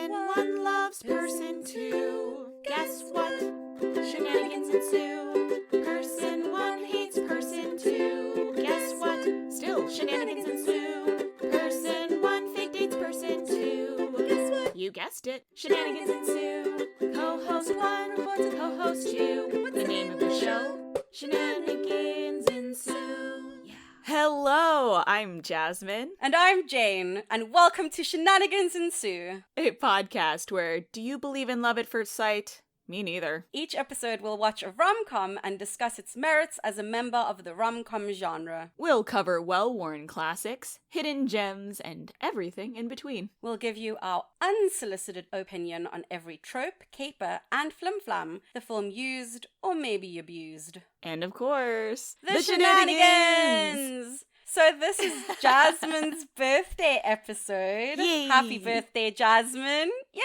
Person one loves person two. Guess what? Shenanigans ensue. Person one hates person two. Guess what? Still shenanigans ensue. Person one fake dates person two. Guess what? You guessed it. Shenanigans ensue. Co-host one reports to co-host two. What's the name of the show? Shenanigans ensue. Yeah. Hello, I'm Jasmin. And I'm Jane, and welcome to Shenanigans Ensue, A podcast where, do you believe in love at first sight? Me neither. Each episode we'll watch a rom-com and discuss its merits as a member of the rom-com genre. We'll cover well-worn classics, hidden gems, and everything in between. We'll give you our unsolicited opinion on every trope, caper, and flim-flam the film used or maybe abused. And of course, the Shenanigans! So this is Jasmine's birthday episode. Yay! Happy birthday, Jasmine! Yay!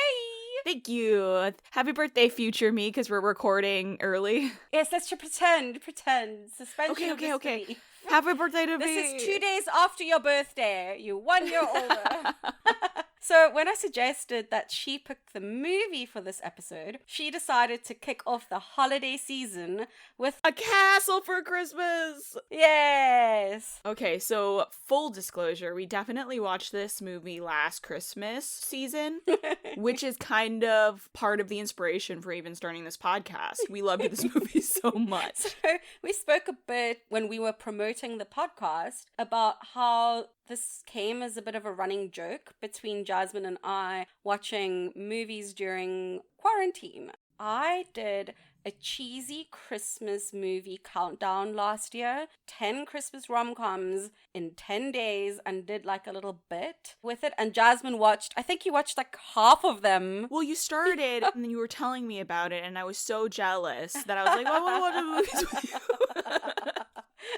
Thank you. Happy birthday, future me, because we're recording early. Yes, let's just pretend. Suspension of Okay. disbelief. Happy birthday to me. This is 2 days after your birthday. You're 1 year older. So when I suggested that she pick the movie for this episode, she decided to kick off the holiday season with A Castle for Christmas. Yes. Okay, so full disclosure, we definitely watched this movie last Christmas season, which is kind of part of the inspiration for even starting this podcast. We loved this movie so much. So we spoke a bit when we were promoting the podcast about how this came as a bit of a running joke between Jasmine and I watching movies during quarantine. I did a cheesy Christmas movie countdown last year, 10 Christmas rom-coms in 10 days, and did like a little bit with it. And Jasmine watched, I think you watched like half of them. Well, you started and then you were telling me about it, and I was so jealous that I was like, well, I want to watch movies with you.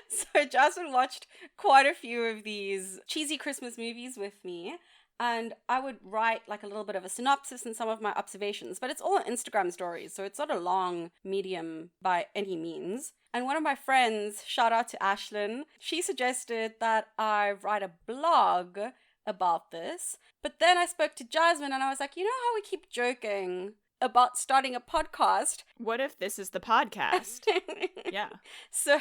So Jasmine watched quite a few of these cheesy Christmas movies with me, and I would write like a little bit of a synopsis and some of my observations, but it's all Instagram stories, so it's not a long medium by any means. And one of my friends, shout out to Ashlyn, she suggested that I write a blog about this, but then I spoke to Jasmine and I was like, you know how we keep joking about starting a podcast? What if this is the podcast? Yeah. So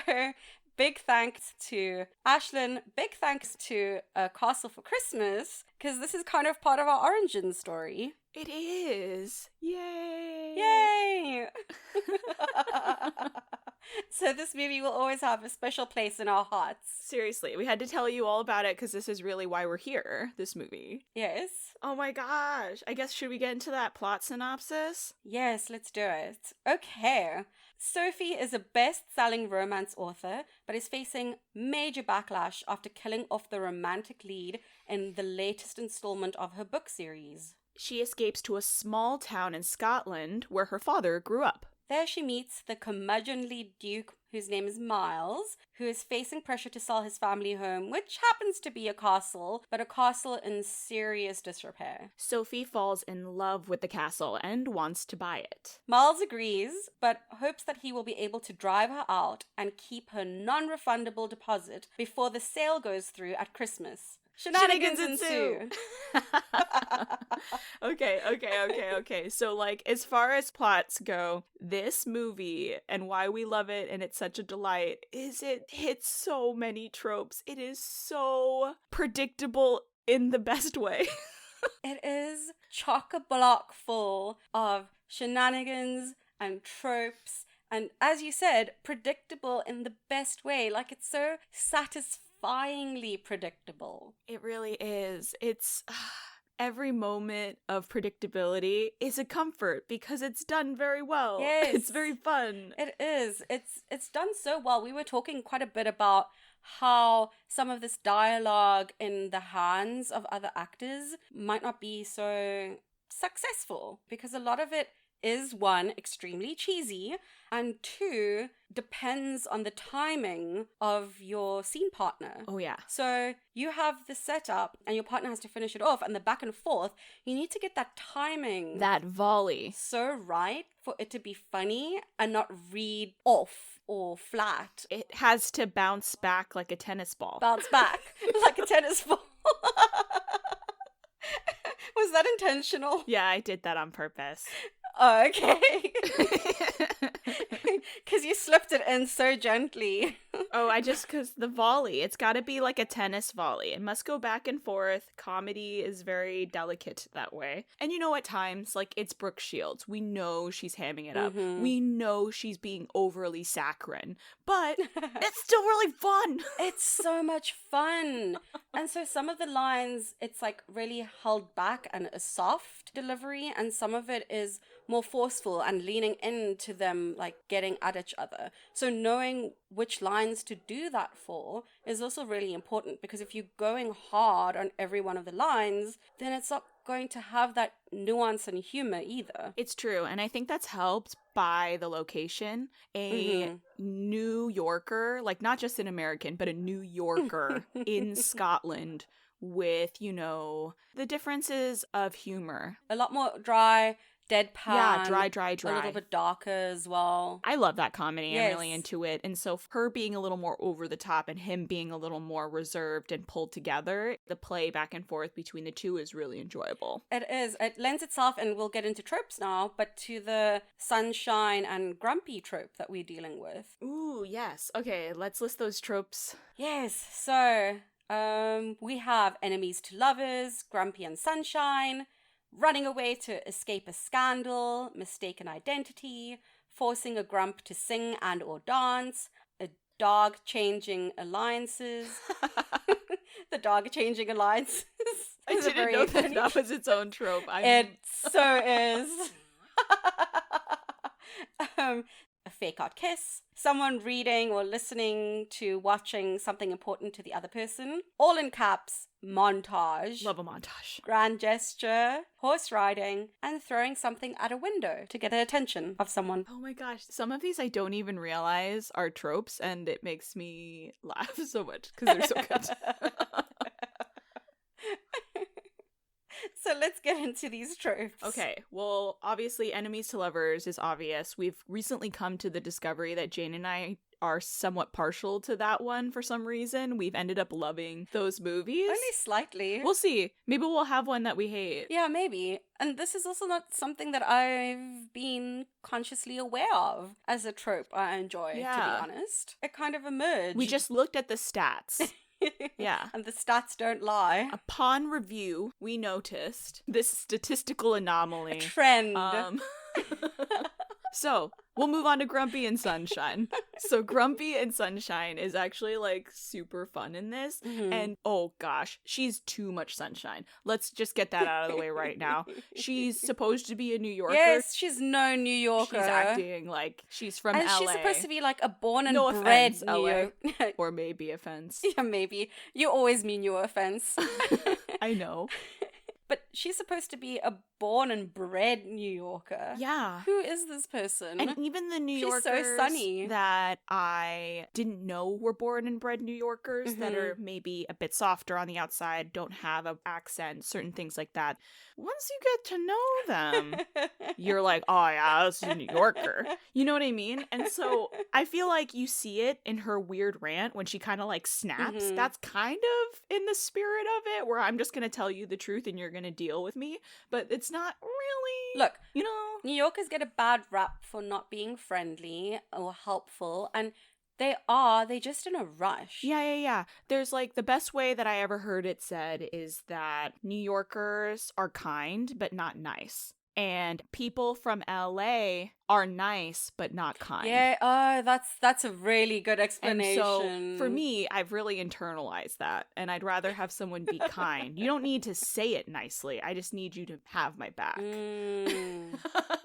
big thanks to Ashlyn, big thanks to A Castle for Christmas, because this is kind of part of our origin story. It is. Yay! Yay! So this movie will always have a special place in our hearts. Seriously, we had to tell you all about it because this is really why we're here, this movie. Yes? Oh my gosh. I guess, should we get into that plot synopsis? Yes, let's do it. Okay. Sophie is a best-selling romance author, but is facing major backlash after killing off the romantic lead in the latest installment of her book series. She escapes to a small town in Scotland where her father grew up. There she meets the curmudgeonly Duke, whose name is Miles, who is facing pressure to sell his family home, which happens to be a castle, but a castle in serious disrepair. Sophie falls in love with the castle and wants to buy it. Miles agrees, but hopes that he will be able to drive her out and keep her non-refundable deposit before the sale goes through at Christmas. Shenanigans ensue. Okay. So, like, as far as plots go, this movie and why we love it and it's such a delight is it hits so many tropes. It is so predictable in the best way. It is chock-a-block full of shenanigans and tropes, and as you said, predictable in the best way. Like, it's so satisfyingly predictable. It really is. It's every moment of predictability is a comfort because it's done very well. Yes. It's very fun. It is. It's done so well. We were talking quite a bit about how some of this dialogue in the hands of other actors might not be so successful because a lot of it is, one, extremely cheesy, and two, depends on the timing of your scene partner. Oh, yeah. So you have the setup and your partner has to finish it off, and the back and forth, you need to get that timing. That volley. So right for it to be funny and not read off or flat. It has to bounce back like a tennis ball. Bounce back like a tennis ball. Was that intentional? Yeah, I did that on purpose. Oh, okay. Because you slipped it in so gently. Oh, because the volley, it's got to be like a tennis volley. It must go back and forth. Comedy is very delicate that way. And you know, at times, like, it's Brooke Shields. We know she's hamming it up. Mhm. We know she's being overly saccharine. But it's still really fun. It's so much fun. And so some of the lines, it's like really held back and a soft delivery, and some of it is more forceful and leaning into them, like getting at each other. So knowing which lines to do that for is also really important, because if you're going hard on every one of the lines, then it's not going to have that nuance and humor either. It's true. And I think that's helped by the location. A New Yorker, like not just an American, but a New Yorker in Scotland with, you know, the differences of humor. A lot more dry, deadpan. Yeah, dry. A little bit darker as well. I love that comedy. Yes. I'm really into it. And so her being a little more over the top and him being a little more reserved and pulled together, the play back and forth between the two is really enjoyable. It is. It lends itself, and we'll get into tropes now, but to the sunshine and grumpy trope that we're dealing with. Ooh, yes. Okay, let's list those tropes. Yes. So, we have enemies to lovers, grumpy and sunshine, running away to escape a scandal, mistaken identity, forcing a grump to sing and or dance, a dog changing alliances. The dog changing alliances. I didn't know that was its own trope. It so is. A fake out kiss, someone reading or listening to watching something important to the other person, all in caps, montage, Love a montage. grand gesture, horse riding, and throwing something at a window to get the attention of someone. Oh my gosh, some of these I don't even realize are tropes, and it makes me laugh so much because they're so good. So let's get into these tropes. Okay, well, obviously enemies to lovers is obvious. We've recently come to the discovery that Jane and I are somewhat partial to that one for some reason. We've ended up loving those movies. Only slightly. We'll see. Maybe we'll have one that we hate. Yeah, maybe. And this is also not something that I've been consciously aware of as a trope I enjoy, to be honest. It kind of emerged. We just looked at the stats. Yeah. And the stats don't lie. Upon review, we noticed this statistical anomaly. A trend. So, we'll move on to Grumpy and Sunshine. So, Grumpy and Sunshine is actually, like, super fun in this. Mhm. And, oh gosh, she's too much sunshine. Let's just get that out of the way right now. She's supposed to be a New Yorker. Yes, she's no New Yorker. She's acting like she's from and LA. she's supposed to be like a born and No bred offense, New LA. York. Or maybe offense. Yeah, maybe. You always mean your offense. I know. But she's supposed to be a born and bred New Yorker. Yeah. Who is this person? And even the New She's so Yorkers sunny. that I didn't know were born and bred New Yorkers that are maybe a bit softer on the outside, don't have an accent, certain things like that. Once you get to know them, you're like, oh yeah, this is a New Yorker. You know what I mean? And so I feel like you see it in her weird rant when she kind of like snaps. That's kind of in the spirit of it, where I'm just going to tell you the truth and you're going to deal with me. But it's not really, Look, you know. New Yorkers get a bad rap for not being friendly or helpful, and they're just in a rush. Yeah. There's like the best way that I ever heard it said is that New Yorkers are kind, but not nice. And people from LA are nice, but not kind. Yeah, oh, that's a really good And explanation. so for me, I've really internalized that. And I'd rather have someone be kind. You don't need to say it nicely. I just need you to have my back.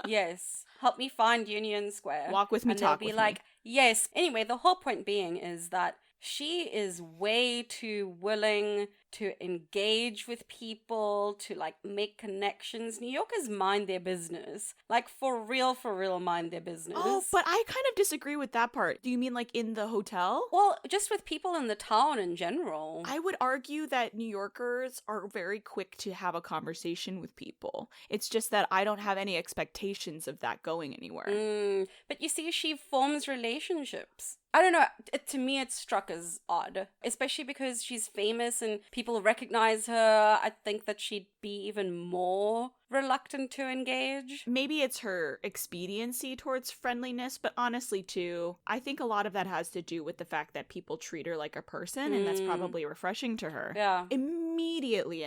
Yes. Help me find Union Square. Walk with me, and talk they'll be with like, me. yes. Anyway, the whole point being is that she is way too willing to engage with people, to like make connections. New Yorkers mind their business. Like for real mind their business. Oh, but I kind of disagree with that part. Do you mean like in the hotel? Well, just with people in the town in general. I would argue that New Yorkers are very quick to have a conversation with people. It's just that I don't have any expectations of that going anywhere. But you see, she forms relationships. I don't know. To me, it struck as odd, especially because she's famous and people recognize her, I think that she'd be even more reluctant to engage. Maybe it's her expediency towards friendliness, but honestly, too, I think a lot of that has to do with the fact that people treat her like a person, and that's probably refreshing to her. Yeah. Immediately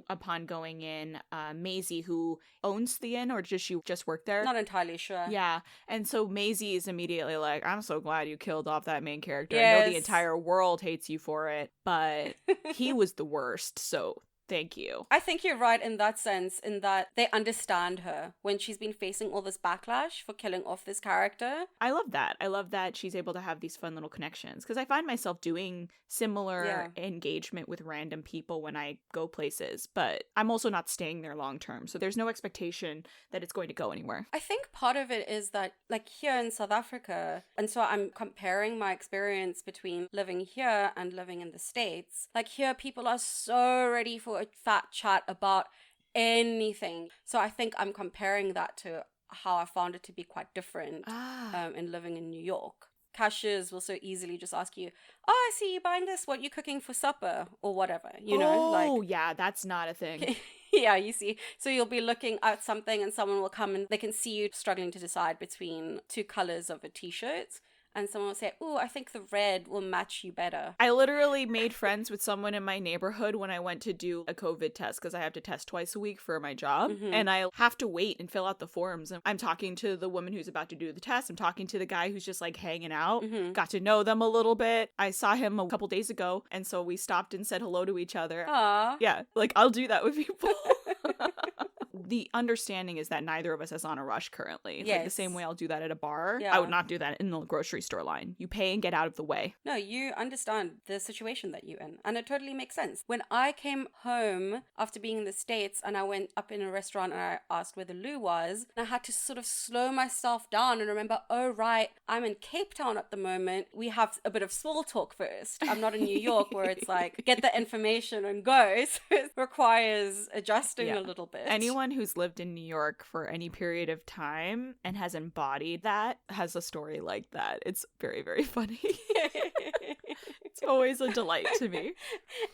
upon going in, Maisie, who owns the inn, or does she just work there? Not entirely sure. Yeah, and so Maisie is immediately like, I'm so glad you killed off that main character. I know the Yes. entire world hates you for it, but he was the worst, so thank you. I think you're right in that sense, in that they understand her when she's been facing all this backlash for killing off this character. I love that. I love that she's able to have these fun little connections, because I find myself doing similar engagement with random people when I go places, but I'm also not staying there long term, so there's no expectation that it's going to go anywhere. I think part of it is that, like, here in South Africa, and so I'm comparing my experience between living here and living in the States. Like, here people are so ready for a fat chat about anything. So I think I'm comparing that to how I found it to be quite different in living in New York. Cashiers will so easily just ask you, oh, I see you buying this. What are you cooking for supper? Or whatever, you know? Oh, yeah, that's not a thing. Yeah, you see. So you'll be looking at something and someone will come and they can see you struggling to decide between two colors of a t-shirt. And someone will say, oh, I think the red will match you better. I literally made friends with someone in my neighborhood when I went to do a COVID test, because I have to test twice a week for my job. And I have to wait and fill out the forms. And I'm talking to the woman who's about to do the test. I'm talking to the guy who's just like hanging out. Got to know them a little bit. I saw him a couple days ago. And so we stopped and said hello to each other. Aww. Yeah, like I'll do that with people. The understanding is that neither of us is on a rush currently. It's like the same way I'll do that at a bar. Yeah. I would not do that in the grocery store line. You pay and get out of the way. No, you understand the situation that you're in, and it totally makes sense. When I came home after being in the States and I went up in a restaurant and I asked where the loo was, and I had to sort of slow myself down and remember, oh, right, I'm in Cape Town at the moment. We have a bit of small talk first. I'm not in New York where it's like, get the information and go. So it requires adjusting a little bit. Anyone who's lived in New York for any period of time and has embodied that has a story like that. It's very, very funny. It's always a delight to me.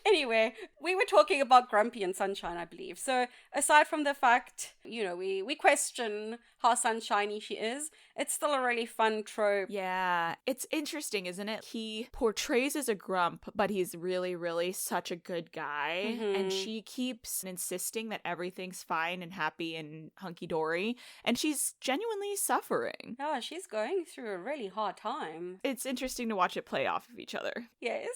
Anyway, we were talking about Grumpy and Sunshine, I believe. So aside from the fact, you know, we question how sunshiny she is, it's still a really fun trope. Yeah, it's interesting, isn't it? He portrays as a grump, but he's really, really such a good guy. And she keeps insisting that everything's fine and happy and hunky-dory. And she's genuinely suffering. Yeah, she's going through a really hard time. It's interesting to watch it play off of each other. Yes.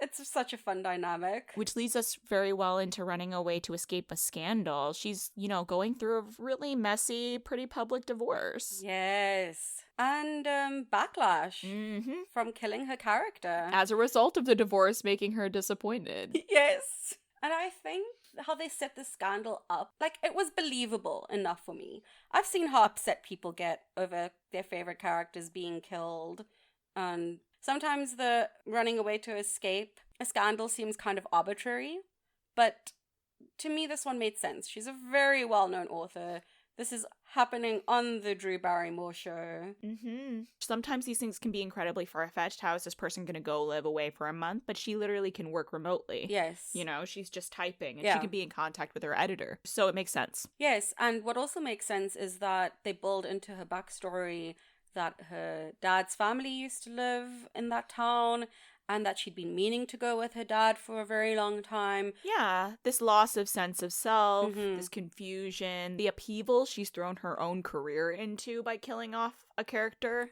It's such a fun dynamic. Which leads us very well into running away to escape a scandal. She's, you know, going through a really messy, pretty public divorce. Yes. And backlash from killing her character. As a result of the divorce, making her disappointed. Yes. And I think how they set the scandal up, like, it was believable enough for me. I've seen how upset people get over their favorite characters being killed, and sometimes the running away to escape a scandal seems kind of arbitrary, but to me this one made sense. She's a very well-known author. This is happening on the Drew Barrymore show. Sometimes these things can be incredibly far-fetched. How is this person going to go live away for a month? But she literally can work remotely. Yes. You know, she's just typing and she can be in contact with her editor. So it makes sense. Yes, and what also makes sense is that they build into her backstory that her dad's family used to live in that town and that she'd been meaning to go with her dad for a very long time. Yeah, this loss of sense of self, this confusion, the upheaval she's thrown her own career into by killing off a character.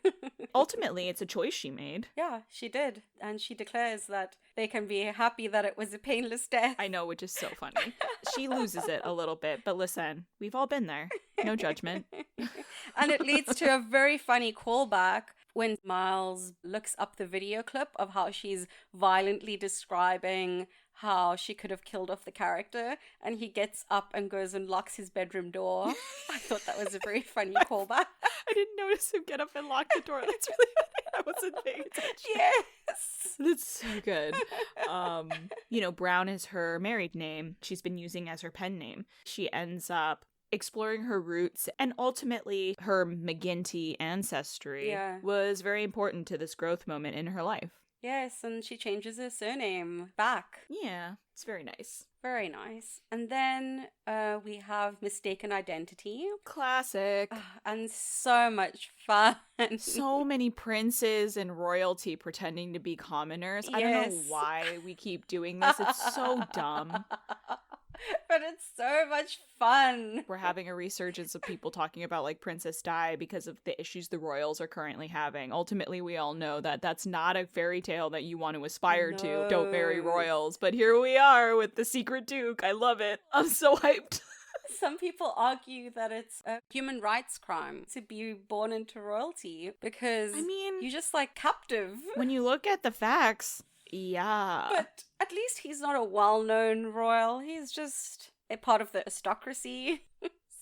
Ultimately, it's a choice she made. Yeah, she did. And she declares that they can be happy that it was a painless death. I know, which is so funny. She loses it a little bit, but listen, we've all been there. No judgment. And it leads to a very funny callback when Miles looks up the video clip of how she's violently describing how she could have killed off the character, and he gets up and goes and locks his bedroom door. I thought that was a very funny callback. I didn't notice him get up and lock the door. That's really funny. I wasn't paying attention. Yes. That's so good. You know, Brown is her married name. She's been using as her pen name. She ends up exploring her roots, and ultimately her McGinty ancestry was very important to this growth moment in her life. Yes, and she changes her surname back. Yeah, it's very nice. Very nice. And then we have Mistaken Identity. Classic. And so much fun. So many princes and royalty pretending to be commoners. I don't know Yes. why we keep doing this. It's so dumb. But it's so much fun. We're having a resurgence of people talking about like Princess Di because of the issues the royals are currently having. Ultimately, we all know that that's not a fairy tale that you want to aspire to. Don't marry No. royals. But here we are with the Secret Duke. I love it. I'm so hyped. Some people argue that it's a human rights crime to be born into royalty because I mean, you're just like captive. when you look at the facts, yeah. But at least he's not a well-known royal. He's just a part of the aristocracy.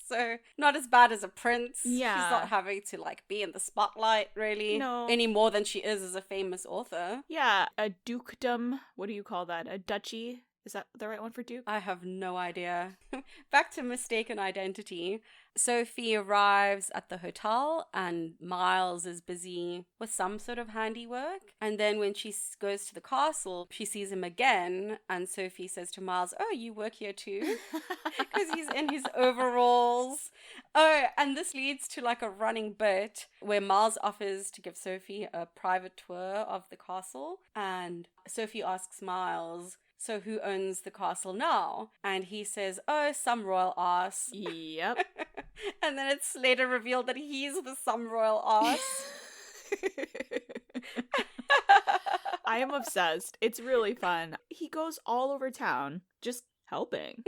So not as bad as a prince. Yeah. She's not having to like be in the spotlight really. No. Any more than she is as a famous author. Yeah, a dukedom. What do you call that? A duchy? Is that the right one for duke? I have no idea. Back to Mistaken Identity. Sophie arrives at the hotel and Miles is busy with some sort of handiwork. And then when she goes to the castle, she sees him again. And Sophie says to Miles, "Oh, you work here too?" Because he's in his overalls. Oh, and this leads to like a running bit where Miles offers to give Sophie a private tour of the castle. And Sophie asks Miles, "So who owns the castle now?" And he says, "Oh, some royal ass." Yep. And then it's later revealed that he's the some royal ass. I am obsessed. It's really fun. He goes all over town just helping.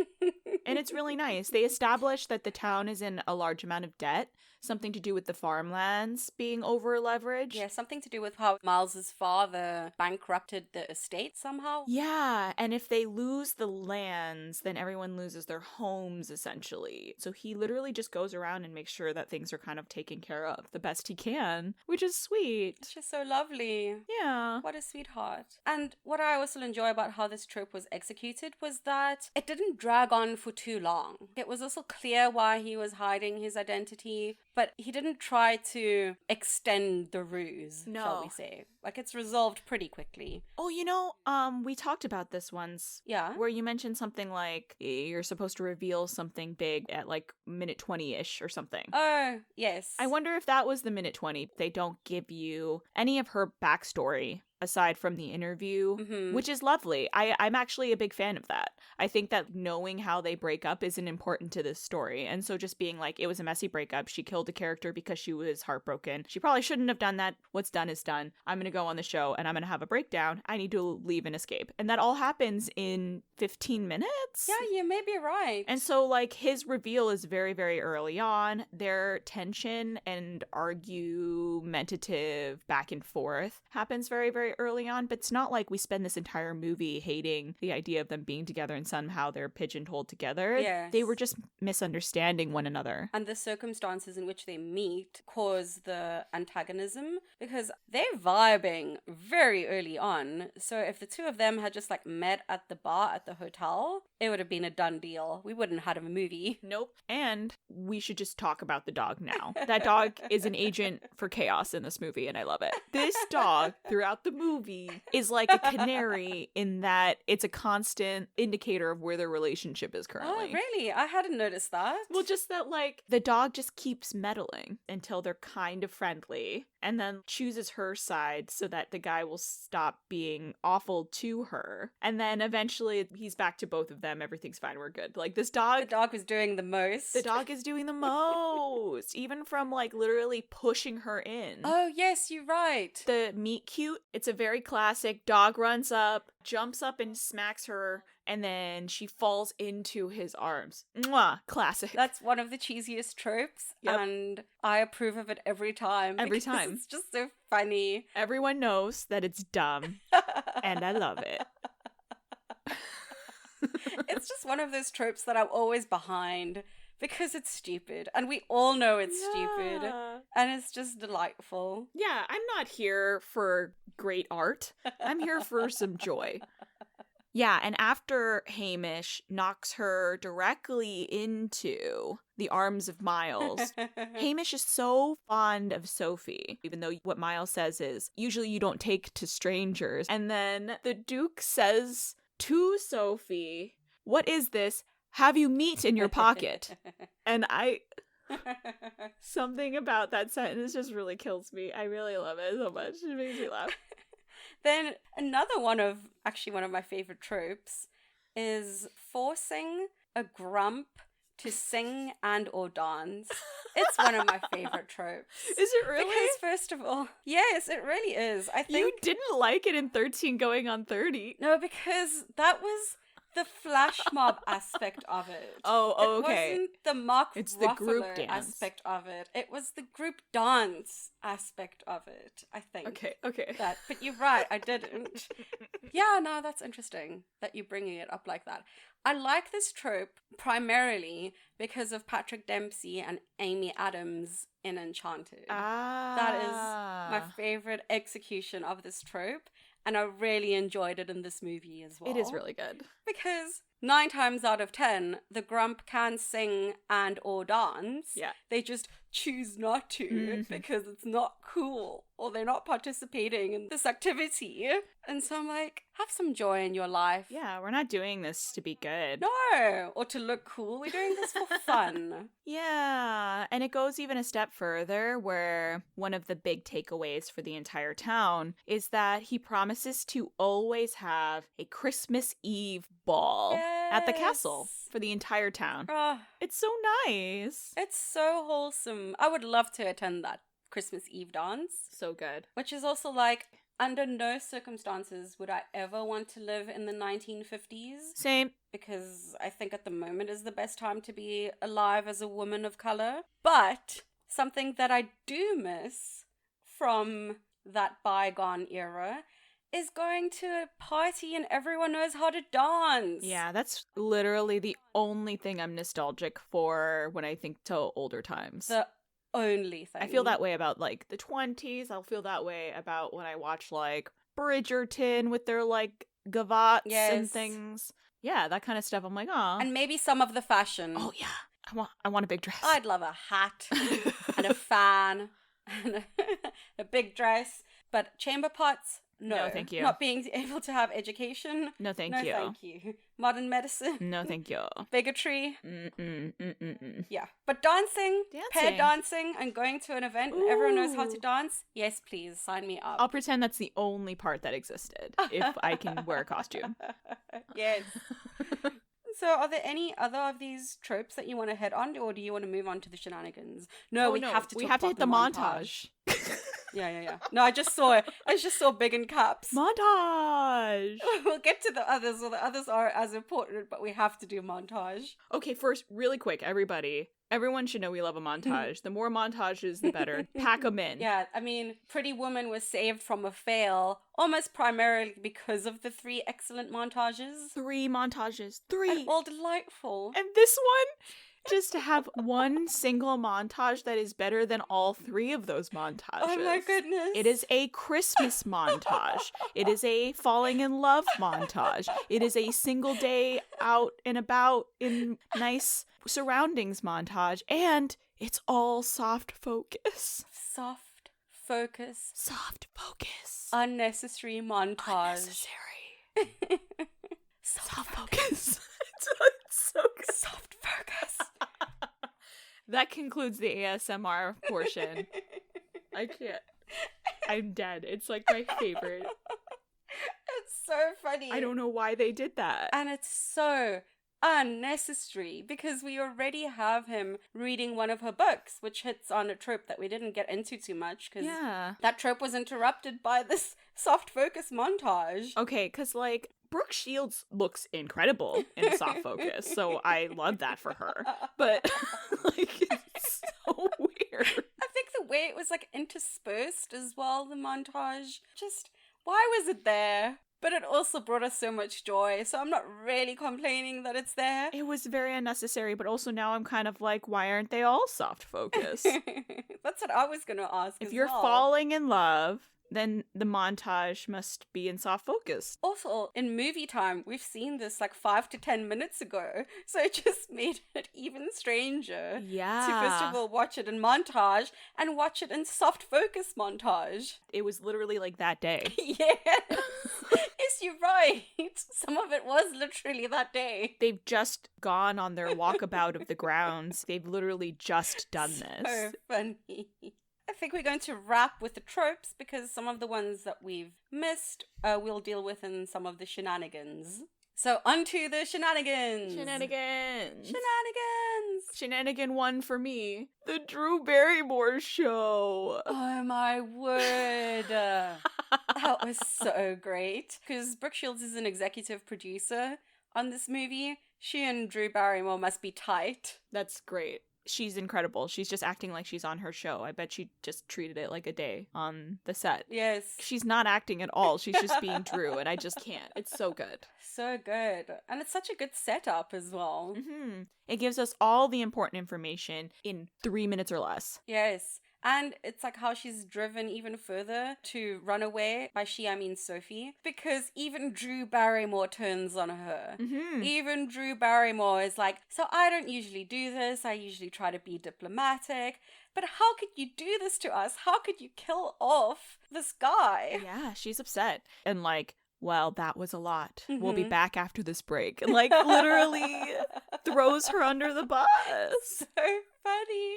And it's really nice. They establish that the town is in a large amount of debt, something to do with the farmlands being over leveraged. Yeah, something to do with how Miles's father bankrupted the estate somehow. Yeah, and if they lose the lands, then everyone loses their homes, essentially. So he literally just goes around and makes sure that things are kind of taken care of the best he can, which is sweet. It's just so lovely. Yeah. What a sweetheart. And what I also enjoy about how this trope was executed was that it didn't drag on for too long. It was also clear why he was hiding his identity, but he didn't try to extend the ruse, shall No. we say. Like, it's resolved pretty quickly. Oh, we talked about this once. Yeah. Where you mentioned something like you're supposed to reveal something big at like minute 20-ish or something. Oh, yes. I wonder if that was the minute 20. They don't give you any of her backstory aside from the interview, Mhm. which is lovely. I'm actually a big fan of that. I think that knowing how they break up isn't important to this story. And so just being like, it was a messy breakup. She killed a character because she was heartbroken. She probably shouldn't have done that. What's done is done. I'm going to go on the show and I'm going to have a breakdown. I need to leave and escape. And that all happens in 15 minutes. Yeah, you may be right. And so, like, his reveal is very, very early on. Their tension and argumentative back and forth happens very, very early on, but it's not like we spend this entire movie hating the idea of them being together and somehow they're pigeonholed together. Yes. They were just misunderstanding one another. And the circumstances in which they meet cause the antagonism because they're vibing very early on. So if the two of them had just like met at the bar at the hotel, it would have been a done deal. We wouldn't have had a movie. Nope. And we should just talk about the dog now. That dog is an agent for chaos in this movie, and I love it. This dog, throughout the movie, is like a canary in that it's a constant indicator of where their relationship is currently. Oh, really? I hadn't noticed that. Well, just that, like, the dog just keeps meddling until they're kind of friendly and then chooses her side so that the guy will stop being awful to her. And then eventually he's back to both of them. Everything's fine. We're good. Like, this dog... The dog was doing the most. The dog is doing the most, even from like literally pushing her in. Oh, yes, you're right. The meet cute, it's a very classic. Dog runs up, jumps up and smacks her, and then she falls into his arms. Mwah, classic. That's one of the cheesiest tropes, Yep. and I approve of it every time. Every because time. It's just so funny. Everyone knows that it's dumb, and I love it. It's just one of those tropes that I'm always behind because it's stupid, and we all know it's stupid, Yeah. and it's just delightful. Yeah, I'm not here for great art. I'm here for some joy. Yeah, and after Hamish knocks her directly into the arms of Miles, Hamish is so fond of Sophie, even though what Miles says is, usually you don't take to strangers. And then the Duke says to Sophie, "What is this? Have you meat in your pocket?" And something about that sentence just really kills me. I really love it so much. It makes me laugh. Then another one of my favorite tropes is forcing a grump to sing and or dance. It's one of my favorite tropes. Is it really? Because first of all, yes, it really is. I think You didn't like it in 13 going on 30. no, because that was the flash mob aspect of it. Oh, okay. It wasn't the Mark It's the group Ruffalo dance. aspect of it. It was the group dance aspect of it, I think. Okay. But you're right, I didn't. Yeah, no, that's interesting that you're bringing it up like that. I like this trope primarily because of Patrick Dempsey and Amy Adams in Enchanted. That is my favorite execution of this trope, and I really enjoyed it in this movie as well. It is really good. Because 9 times out of 10, the grump can sing and or dance. Yeah. They just choose not to because it's not cool or they're not participating in this activity. And so I'm like, have some joy in your life. Yeah, we're not doing this to be good. No, or to look cool. We're doing this for fun. Yeah, and it goes even a step further where one of the big takeaways for the entire town is that he promises to always have a Christmas Eve ball at the castle Yes. for the entire town. Oh, It's so nice. it's so wholesome. I would love to attend that Christmas Eve dance, So good. which is also like, under no circumstances would I ever want to live in the 1950s. Same. Because I think at the moment is the best time to be alive as a woman of color. But something that I do miss from that bygone era is going to a party and everyone knows how to dance. Yeah, that's literally the only thing I'm nostalgic for when I think to older times. The only thing. I feel that way about like the 20s. I'll feel that way about when I watch like Bridgerton with their like gavottes and Yes. things. Yeah, that kind of stuff. I'm like, oh, And maybe some of the fashion. oh yeah, I want a big dress. I'd love a hat and a fan and a big dress. But chamber pots, no. thank you. Not being able to have education, No, thank no you. thank you. Modern medicine, No, thank you. bigotry, Mm-mm. yeah. But dancing, pair Dancing. dancing and going to an event and everyone knows how to Ooh. dance, yes please, sign me up. I'll pretend that's the only part that existed if I can wear a costume. Yes. So are there any other of these tropes that you want to head on, or do you want to move on to the shenanigans? No, Oh, we have to We talk have to about hit the montage. Yeah. No, I just saw it. I just saw big in caps. Montage. We'll get to the others, or the others are as important, but we have to do montage. Okay, first, really quick, everyone should know we love a montage. The more montages, the better. Pack them in. Yeah, I mean, Pretty Woman was saved from a fail almost primarily because of the 3 excellent montages. 3 montages. 3. And all delightful. And this one, just to have one single montage that is better than all 3 of those montages. Oh my goodness. It is a Christmas montage. It is a falling in love montage. It is a single day out and about in nice surroundings montage. And it's all soft focus. Soft focus. Soft focus. Unnecessary montage. Unnecessary. Soft focus. It's so good. Soft focus. That concludes the ASMR portion. I can't. I'm dead. It's like my favorite. It's so funny. I don't know why they did that. And it's so unnecessary because we already have him reading one of her books, which hits on a trope that we didn't get into too much because Yeah. that trope was interrupted by this soft focus montage. Okay, because like Brooke Shields looks incredible in soft focus, so I love that for her. But like, it's so weird. I think the way it was like interspersed as well, the montage, just why was it there? But it also brought us so much joy, so I'm not really complaining that it's there. It was very unnecessary, but also now I'm kind of like, why aren't they all soft focus? That's what I was going to ask If as you're well. falling in love, then the montage must be in soft focus. Also, in movie time, we've seen this like 5 to 10 minutes ago, so it just made it even stranger Yeah. to first of all watch it in montage and watch it in soft focus montage. It was literally like that day. Yes. Yes, you're right. Some of it was literally that day. They've just gone on their walkabout of the grounds. They've literally just done So this. funny. I think we're going to wrap with the tropes because some of the ones that we've missed we'll deal with in some of the shenanigans. So onto the shenanigans. Shenanigans. Shenanigans. Shenanigan 1 for me. The Drew Barrymore show. Oh my word. That was so great. Because Brooke Shields is an executive producer on this movie. She and Drew Barrymore must be tight. That's great. She's incredible. She's just acting like she's on her show. I bet she just treated it like a day on the set. Yes. She's not acting at all. She's just being Drew, and I just can't. It's so good. So good. And it's such a good setup as well. Mm-hmm. It gives us all the important information in 3 minutes or less. Yes. And it's like how she's driven even further to run away. By she, I mean Sophie. Because even Drew Barrymore turns on her. Mm-hmm. Even Drew Barrymore is like, so I don't usually do this. I usually try to be diplomatic. But how could you do this to us? How could you kill off this guy? Yeah, she's upset. And like, well, that was a lot. We'll be Mhm. back after this break. And like literally throws her under the bus. So funny.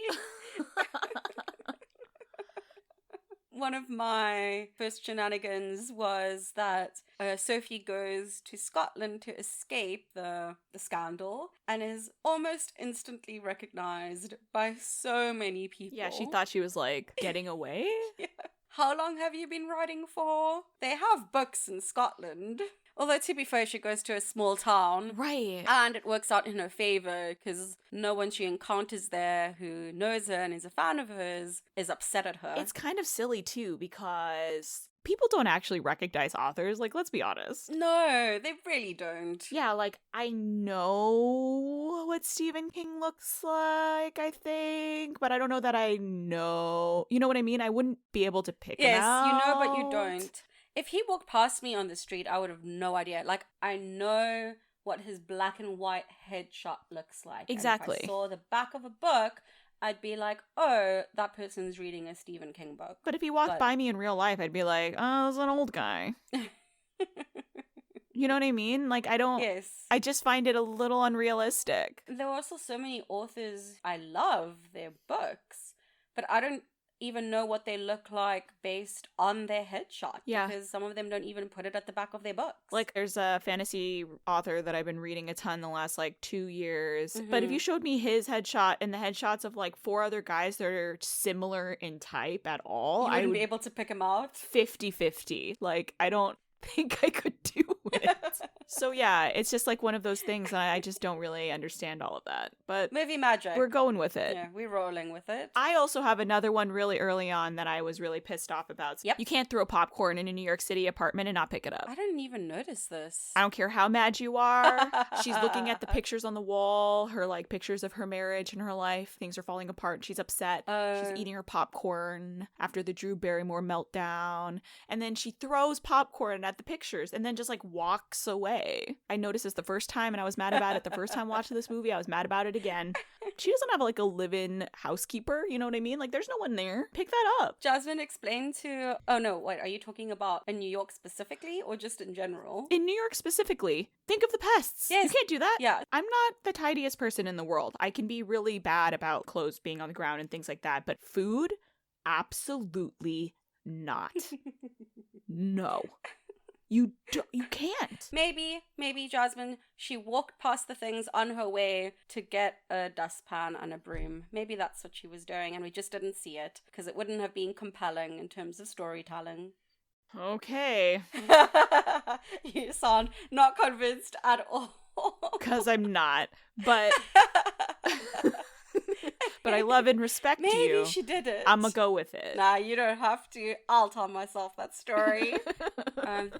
One of my first shenanigans was that Sophie goes to Scotland to escape the scandal and is almost instantly recognized by so many people. Yeah, she thought she was like getting away. Yeah. How long have you been writing for? They have books in Scotland. Although, to be fair, she goes to a small town. Right. And it works out in her favor because no one she encounters there who knows her and is a fan of hers is upset at her. It's kind of silly too because people don't actually recognize authors. Like, let's be honest. No, they really don't. Yeah, like I know what Stephen King looks like, I think, but I don't know that I know. You know what I mean? I wouldn't be able to pick him Yes, out. you know, but you don't. If he walked past me on the street, I would have no idea. Like, I know what his black and white headshot looks like. Exactly. And if I saw the back of a book, I'd be like, oh, that person's reading a Stephen King book. But if he walked by me in real life, I'd be like, oh, it's an old guy. You know what I mean? Like, I don't... Yes. I just find it a little unrealistic. There are also so many authors I love their books, but I don't even know what they look like based on their headshot. Yeah. Because some of them don't even put it at the back of their books. Like, there's a fantasy author that I've been reading a ton the last, like, 2 years. But if you showed me his headshot and the headshots of, like, 4 other guys that are similar in type at all, I I wouldn't would be able to pick them out. 50-50. Like, I don't think I could do it. So, yeah, it's just, like, one of those things, and I just don't really understand all of that. But Movie magic. we're going with it. Yeah, we're rolling with it. I also have another one really early on that I was really pissed off about. Yep. You can't throw popcorn in a New York City apartment and not pick it up. I didn't even notice this. I don't care how mad you are. She's looking at the pictures on the wall, her like pictures of her marriage and her life. Things are falling apart. She's upset. She's eating her popcorn after the Drew Barrymore meltdown. And then she throws popcorn at the pictures and then just like walks away. I noticed this the first time and I was mad about it the first time watching this movie. I was mad about it again. She doesn't have like a live-in housekeeper. You know what I mean? Like there's no one there. Pick that up. Jasmin explained to... Oh no, wait, are you talking about in New York specifically or just in general? In New York specifically, think of the pests. Yes. You can't do that. Yeah. I'm not the tidiest person in the world. I can be really bad about clothes being on the ground and things like that. But food? Absolutely not. No. You can't. Maybe Jasmin, she walked past the things on her way to get a dustpan and a broom. Maybe that's what she was doing and we just didn't see it because it wouldn't have been compelling in terms of storytelling. Okay. You sound not convinced at all. Because I'm not. But but I love and respect you. Maybe she did it. I'm gonna go with it. Nah, you don't have to. I'll tell myself that story.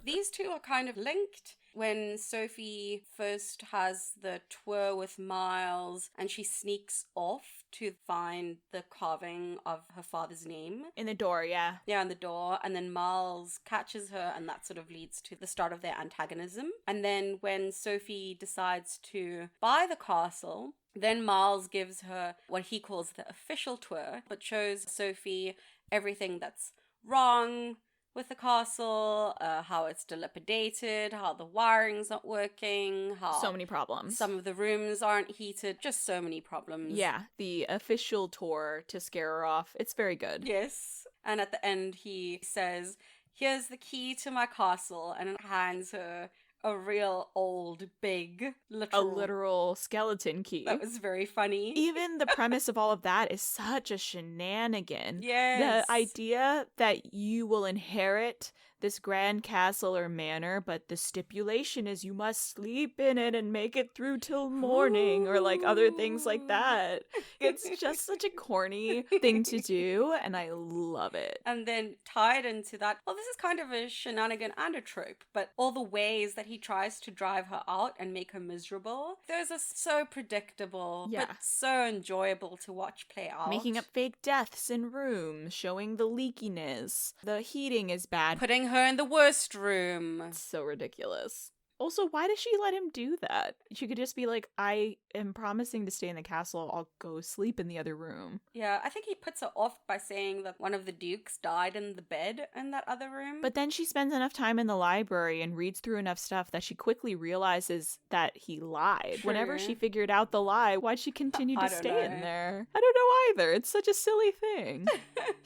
These two are kind of linked when Sophie first has the tour with Miles and she sneaks off to find the carving of her father's name. In the door, yeah. Yeah, on the door. And then Miles catches her, and that sort of leads to the start of their antagonism. And then when Sophie decides to buy the castle, then Miles gives her what he calls the official tour, but shows Sophie everything that's wrong with the castle, how it's dilapidated, how the wiring's not working, how So many problems. some of the rooms aren't heated, just so many problems. Yeah, the official tour to scare her off. It's very good. Yes. And at the end, he says, "Here's the key to my castle," and hands her a real old, big, A literal skeleton key. That was very funny. Even the premise of all of that is such a shenanigan. Yes. The idea that you will inherit this grand castle or manor, but the stipulation is you must sleep in it and make it through till morning, or like other things like that. It's just such a corny thing to do, and I love it. And then tied into that, well, this is kind of a shenanigan and a trope, but all the ways that he tries to drive her out and make her miserable, those are so predictable, Yeah. but so enjoyable to watch play out. Making up fake deaths in rooms, showing the leakiness. The heating is bad. Putting her in the worst room. It's so ridiculous. Also, why does she let him do that? She could just be like, I am promising to stay in the castle. I'll go sleep in the other room. Yeah, I think he puts her off by saying that one of the dukes died in the bed in that other room. But then she spends enough time in the library and reads through enough stuff that she quickly realizes that he lied. True. Whenever she figured out the lie, why'd she continue I to don't stay know. in there? I don't know either. It's such a silly thing.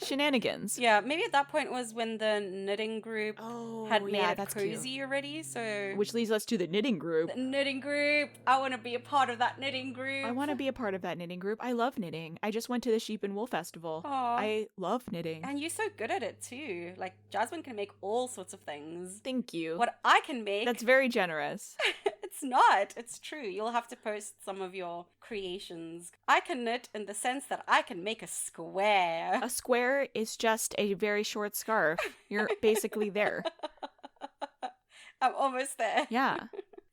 Shenanigans. Yeah, maybe at that point was when the knitting group Oh, had made yeah, it that's cozy cute. already, so... Which leads us to the knitting group. The knitting group. I want to be a part of that knitting group. I want to be a part of that knitting group. I love knitting. I just went to the Sheep and Wool Festival. Aw. I love knitting. And you're so good at it too. Like, Jasmin can make all sorts of things. Thank you. What I can make... That's very generous. It's not. It's true. You'll have to post some of your creations. I can knit in the sense that I can make a square. A square is just a very short scarf. You're basically there. I'm almost there. Yeah.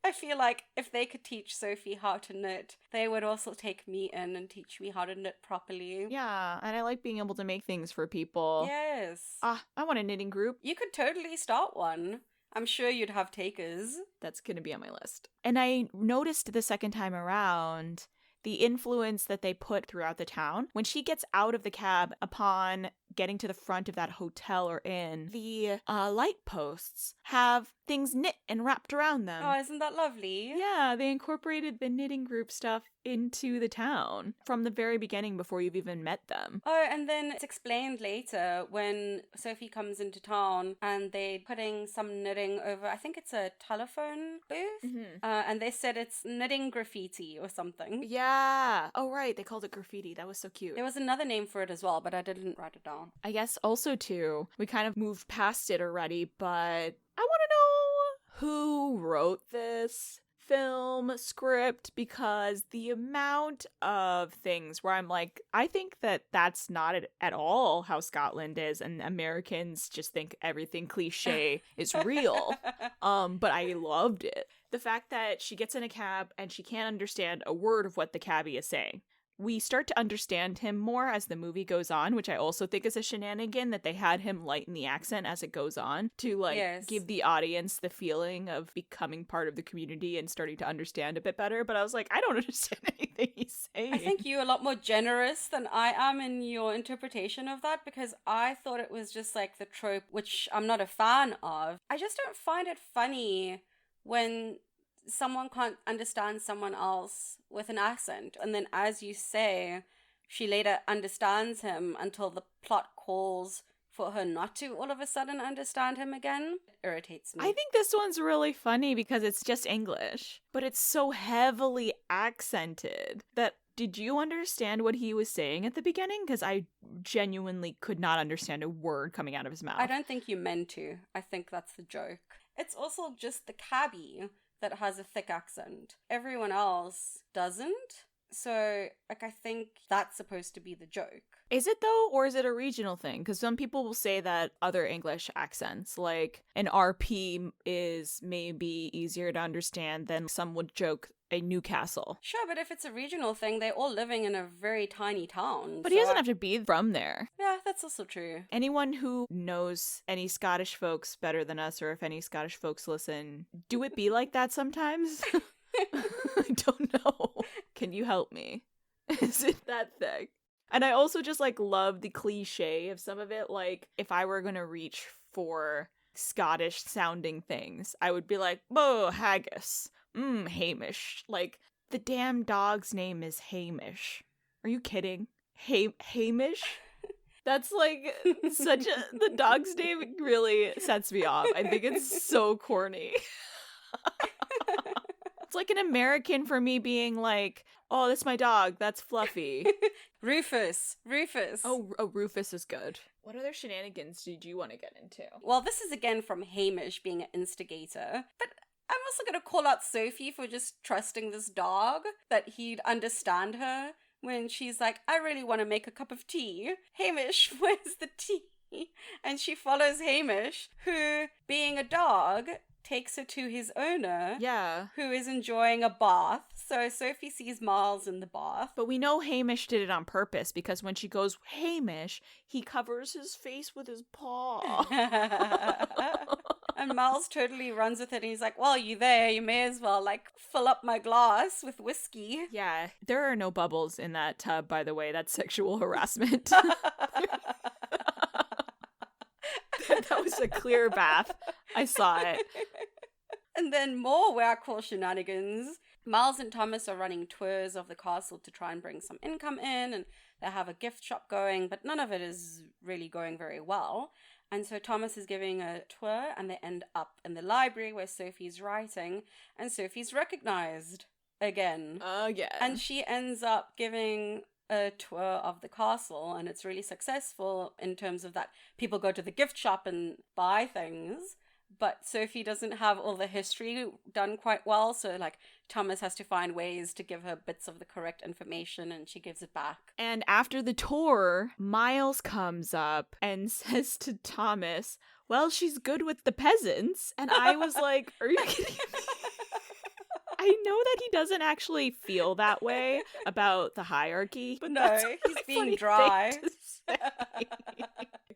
I feel like if they could teach Sophie how to knit, they would also take me in and teach me how to knit properly. Yeah, and I like being able to make things for people. Yes. I want a knitting group. You could totally start one. I'm sure you'd have takers. That's going to be on my list. And I noticed the second time around the influence that they put throughout the town. When she gets out of the cab upon getting to the front of that hotel or inn, the light posts have things knit and wrapped around them. Oh, isn't that lovely? Yeah, they incorporated the knitting group stuff into the town from the very beginning before you've even met them. Oh, and then it's explained later when Sophie comes into town and they're putting some knitting over, I think it's a telephone booth, and they said it's knitting graffiti or something. Yeah. Oh, right. They called it graffiti. That was so cute. There was another name for it as well, but I didn't write it down. I guess also, too, we kind of moved past it already, but I want to know who wrote this film script, because the amount of things where I'm like, I think that that's not at all how Scotland is, and Americans just think everything cliche is real. But I loved it. The fact that she gets in a cab and she can't understand a word of what the cabbie is saying. We start to understand him more as the movie goes on, which I also think is a shenanigan, that they had him lighten the accent as it goes on to Yes. give the audience the feeling of becoming part of the community and starting to understand a bit better. But I was like, I don't understand anything he's saying. I think you're a lot more generous than I am in your interpretation of that, because I thought it was just like the trope, which I'm not a fan of. I just don't find it funny when someone can't understand someone else with an accent. And then, as you say, she later understands him until the plot calls for her not to all of a sudden understand him again. It irritates me. I think this one's really funny because it's just English, but it's so heavily accented that, did you understand what he was saying at the beginning? Because I genuinely could not understand a word coming out of his mouth. I don't think you meant to. I think that's the joke. It's also just the cabbie that has a thick accent. Everyone else doesn't. So, like, I think that's supposed to be the joke. Is it though, or is it a regional thing? Because some people will say that other English accents, like an RP, is maybe easier to understand than some would joke a Newcastle. Sure, but if it's a regional thing, they're all living in a very tiny town. But he doesn't have to be from there. Yeah, that's also true. Anyone who knows any Scottish folks better than us, or if any Scottish folks listen, do it be like that sometimes? I don't know. Can you help me? Is it that thing? And I also just like love the cliche of some of it. Like, if I were gonna reach for Scottish sounding things, I would be like, "Whoa, haggis. Hamish." Like, the damn dog's name is Hamish. Are you kidding? Hamish? That's like such a. The dog's name really sets me off. I think it's so corny. It's like an American for me being like, "Oh, that's my dog. That's Fluffy." Rufus. Oh, Rufus is good. What other shenanigans did you want to get into? Well, this is again from Hamish being an instigator. But I'm also going to call out Sophie for just trusting this dog, that he'd understand her when she's like, "I really want to make a cup of tea. Hamish, where's the tea?" And she follows Hamish, who, being a dog, takes her to his owner, Yeah. who is enjoying a bath. So Sophie sees Miles in the bath. But we know Hamish did it on purpose, because when she goes, "Hamish," he covers his face with his paw. And Miles totally runs with it, and he's like, "Well, you there, you may as well, like, fill up my glass with whiskey." Yeah, there are no bubbles in that tub, by the way. That's sexual harassment. That was a clear bath. I saw it. And then more Werewolf shenanigans. Miles and Thomas are running tours of the castle to try and bring some income in, and they have a gift shop going, but none of it is really going very well. And so Thomas is giving a tour, and they end up in the library where Sophie's writing, and Sophie's recognized again. Yeah. And she ends up giving a tour of the castle, and it's really successful in terms of that people go to the gift shop and buy things, but Sophie doesn't have all the history done quite well, so like Thomas has to find ways to give her bits of the correct information, and she gives it back. And after the tour, Miles comes up and says to Thomas, "Well, she's good with the peasants." And I was like, are you kidding me? I know that he doesn't actually feel that way about the hierarchy, but No, that's a he's really being funny dry. thing to say.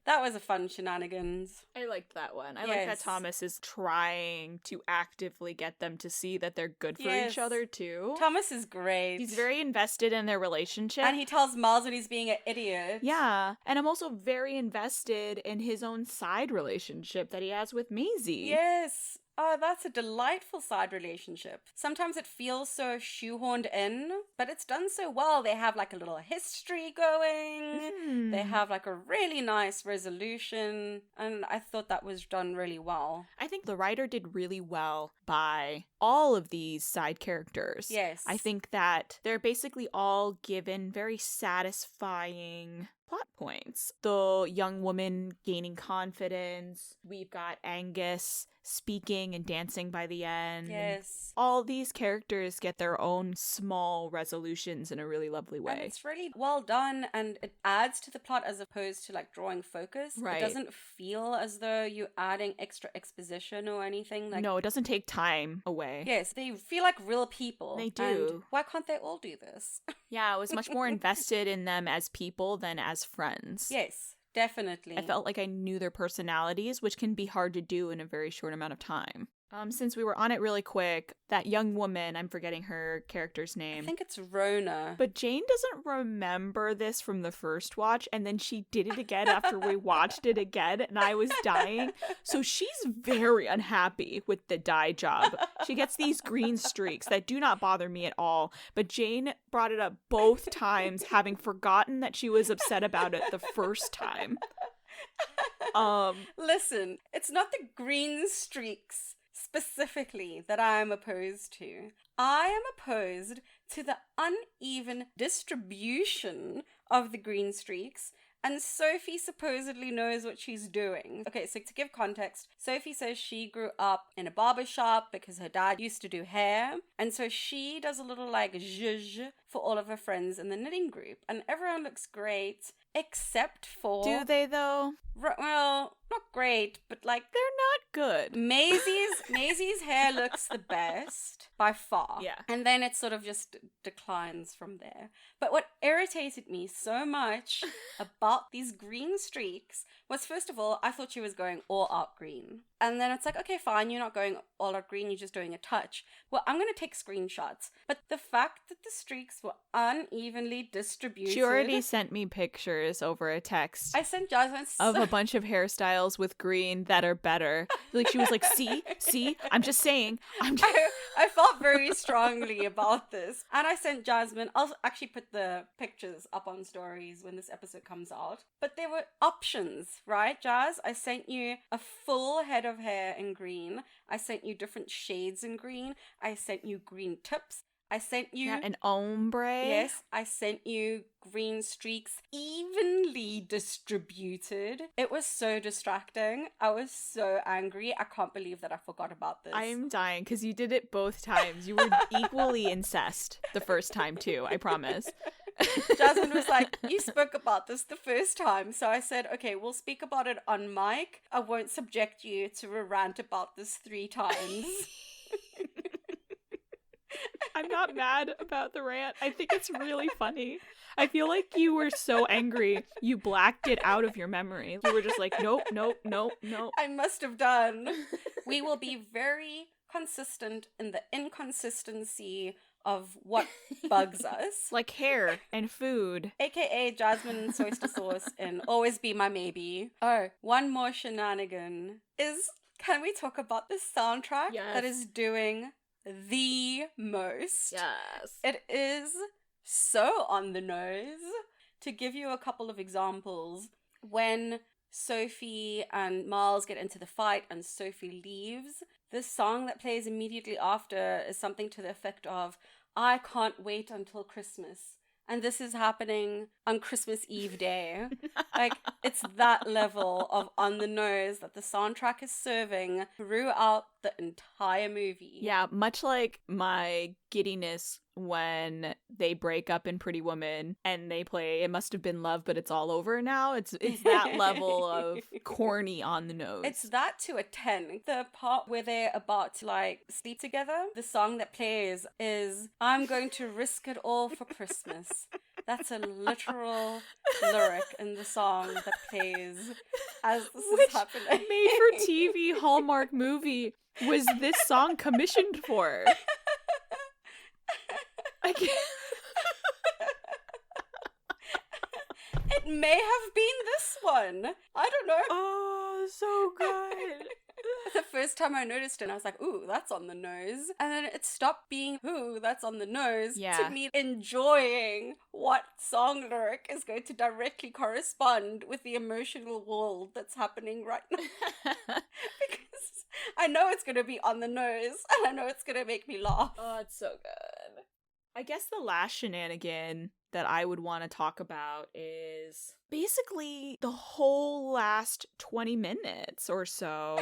That was a fun shenanigans. I liked that one. I like that Yes. Thomas is trying to actively get them to see that they're good for Yes. each other too. Thomas is great. He's very invested in their relationship. And he tells Miles when he's being an idiot. Yeah, and I'm also very invested in his own side relationship that he has with Maisie. Yes. Oh, that's a delightful side relationship. Sometimes it feels so shoehorned in, but it's done so well. They have like a little history going. They have like a really nice resolution, and I thought that was done really well. I think the writer did really well by all of these side characters. Yes. I think that they're basically all given very satisfying plot points. The young woman gaining confidence. We've got Angus speaking and dancing by the end. Yes. All these characters get their own small resolutions in a really lovely And way. it's really well done, and it adds to the plot as opposed to like drawing focus. Right. It doesn't feel as though you're adding extra exposition or anything. Like, No, it doesn't take time away. yes, they feel like real people. They And do. why can't they all do this? Yeah, I was much more invested in them as people than as friends. Yes, definitely. I felt like I knew their personalities, which can be hard to do in a very short amount of time. Since we were on it really quick, that young woman, I'm forgetting her character's I name. think it's Rona. But Jane doesn't remember this from the first watch, and then she did it again after we watched it again, and I was dying. So she's very unhappy with the dye job. She gets these green streaks that do not bother me at all, but Jane brought it up both times, having forgotten that she was upset about it the first time. Listen, it's not the green streaks specifically that I am opposed to. I am opposed to the uneven distribution of the green streaks, and Sophie supposedly knows what she's doing. Okay, so to give context, Sophie says she grew up in a barber shop because her dad used to do hair, and so she does a little like zhuzh for all of her friends in the knitting group. And everyone looks great, except for... Do they, though? Well, not great, but like... They're not good. Maisie's hair looks the best by far. Yeah. And then it sort of just declines from there. But what irritated me so much about these green streaks was, first of all, I thought she was going all out green. And then it's like, okay, fine, you're not going all out green, you're just doing a touch. Well, I'm going to take screenshots. But the fact that the streaks were unevenly distributed... She already sent me pictures over a text. I sent Jasmin of a bunch of hairstyles with green that are better. Like, she was like, see, I'm just saying. I felt very strongly about this. And I sent Jasmin, I'll actually put the pictures up on stories when this episode comes out. But there were options, right, Jazz? I sent you a full head of hair in green. I sent you different shades in green. I sent you green tips. I sent you... Yeah, an ombre. Yes, I sent you green streaks evenly distributed. It was so distracting. I was so angry. I can't believe that I forgot about this. I'm dying because you did it both times. You were equally incensed the first time too, I promise. Jasmin was like, you spoke about this the first time. So I said, okay, we'll speak about it on mic. I won't subject you to a rant about this 3 times. I'm not mad about the rant. I think it's really funny. I feel like you were so angry, you blacked it out of your memory. You were just like, nope. I must have done. We will be very consistent in the inconsistency of what bugs us. Like hair and food. AKA Jasmin and soy sauce and always be my maybe. Oh, one more shenanigan is, can we talk about this soundtrack that is doing the most? Yes. It is so on the nose. To give you a couple of examples, when Sophie and Miles get into the fight and Sophie leaves, the song that plays immediately after is something to the effect of, I can't wait until Christmas. And this is happening on Christmas Eve day. Like, it's that level of on the nose that the soundtrack is serving throughout the entire movie. Yeah, much like my giddiness when they break up in Pretty Woman and they play It Must Have Been Love, but it's all over now. It's that level of corny on the nose. It's that to a 10. The part where they're about to like sleep together, the song that plays is I'm going to risk it all for Christmas. That's a literal lyric in the song that plays as this is happening. Made for TV Hallmark movie was this song commissioned for? I can't. It may have been this one. I don't know. Oh, so good. The first time I noticed it, I was like, ooh, that's on the nose. And then it stopped being, ooh, that's on the nose, to me enjoying what song lyric is going to directly correspond with the emotional world that's happening right now. Because I know it's going to be on the nose, and I know it's going to make me laugh. Oh, it's so good. I guess the last shenanigan that I would want to talk about is basically the whole last 20 minutes or so.